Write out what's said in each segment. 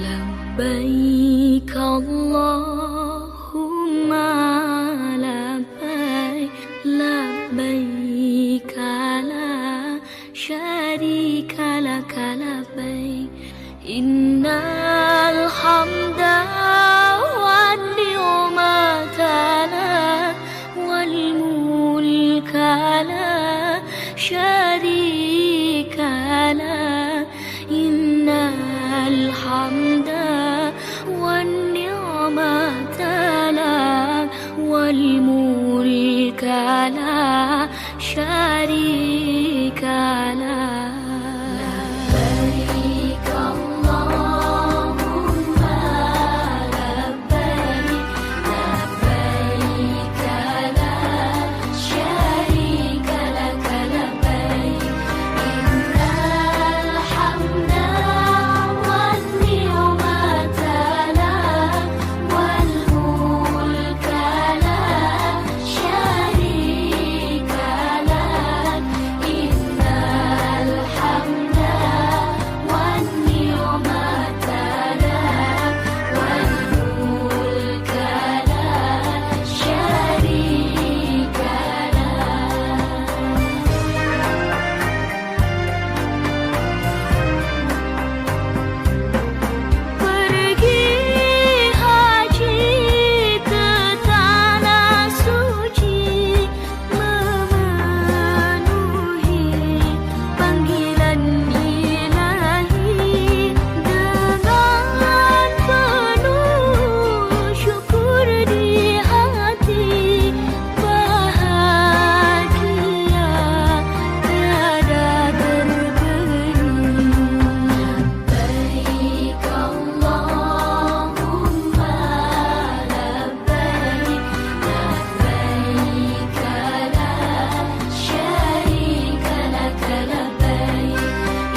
لبيك اللهم لبيك لبيك لا شريك لك لبيك إن الحمد والنعمة لك والملك لا شريك لك إن الحمد والنعمة لك والملك لا شريك لك لبيك اللهم لبيك لبيك لا شريك لك لبيك إن الحمد والنعمة لك والملك لا شريك لك إن الحمد والنعمة لك والملك لا شريك Pergi haji ke tanah suci, memenuhi panggilan ilahi dengan penuh syukur di hati, bahagia tiada terberi. لبيك اللهم لبيك لبيك لا شريك لك لبيك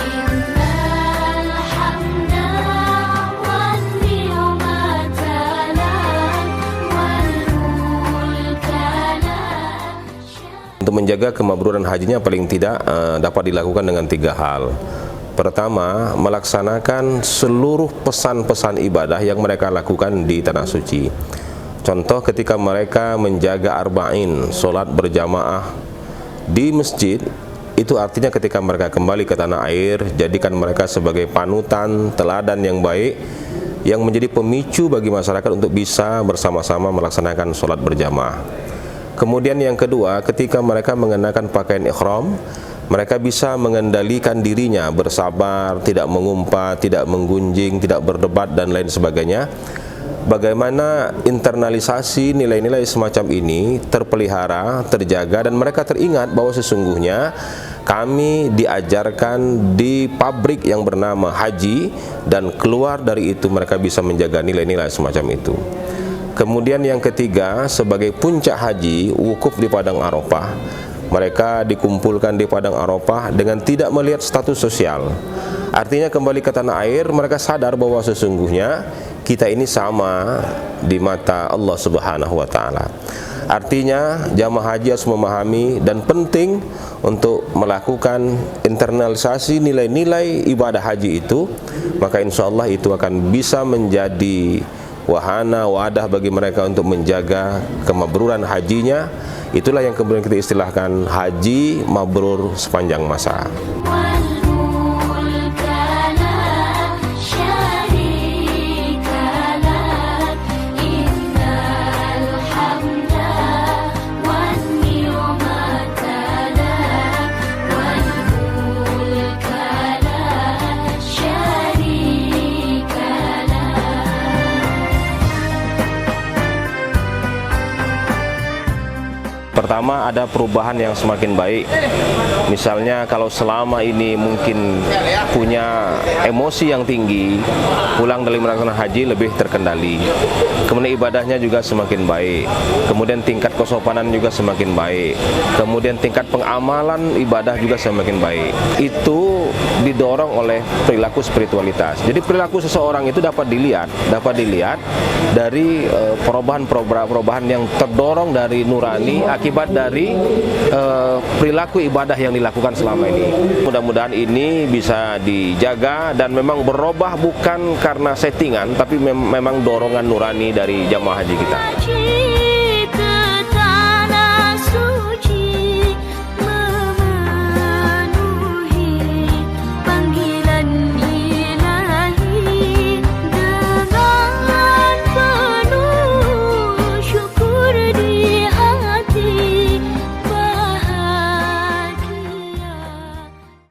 إن الحمد والنعمة لك والملك لا Untuk menjaga kemabruran hajinya paling tidak dapat dilakukan dengan 3 hal. Pertama, melaksanakan seluruh pesan-pesan ibadah yang mereka lakukan di tanah suci. Contoh ketika mereka menjaga arba'in, solat berjamaah di masjid, itu artinya ketika mereka kembali ke tanah air, jadikan mereka sebagai panutan, teladan yang baik, yang menjadi pemicu bagi masyarakat untuk bisa bersama-sama melaksanakan solat berjamaah. Kemudian yang kedua, ketika mereka mengenakan pakaian ihram, mereka bisa mengendalikan dirinya, bersabar, tidak mengumpat, tidak menggunjing, tidak berdebat dan lain sebagainya. Bagaimana internalisasi nilai-nilai semacam ini terpelihara, terjaga, dan mereka teringat bahwa sesungguhnya kami diajarkan di pabrik yang bernama haji, dan keluar dari itu mereka bisa menjaga nilai-nilai semacam itu. Kemudian yang ketiga, sebagai puncak haji, wukuf di Padang Arafah. Mereka dikumpulkan di Padang Arafah dengan tidak melihat status sosial. Artinya kembali ke tanah air, mereka sadar bahwa sesungguhnya kita ini sama di mata Allah Subhanahu wa Ta'ala. Artinya jamaah haji harus memahami dan penting untuk melakukan internalisasi nilai-nilai ibadah haji itu, maka insya Allah itu akan bisa menjadi wahana, wadah bagi mereka untuk menjaga kemabruran hajinya. Itulah yang kemudian kita istilahkan haji mabrur sepanjang masa. والملك لا شريك لك إن الحمد والنعمة لك والملك لا شريك لك. Pertama, ada perubahan yang semakin baik. Misalnya kalau selama ini mungkin punya emosi yang tinggi, pulang dari melaksanakan haji lebih terkendali. Kemudian ibadahnya juga semakin baik. Kemudian tingkat kesopanan juga semakin baik. Kemudian tingkat pengamalan ibadah juga semakin baik. Itu didorong oleh perilaku spiritualitas. Jadi perilaku seseorang itu dapat dilihat dari perubahan yang terdorong dari nurani akibat dari perilaku ibadah yang dilakukan selama ini. Mudah-mudahan ini bisa dijaga dan memang berubah bukan karena settingan, tapi memang dorongan nurani dari jamaah haji kita.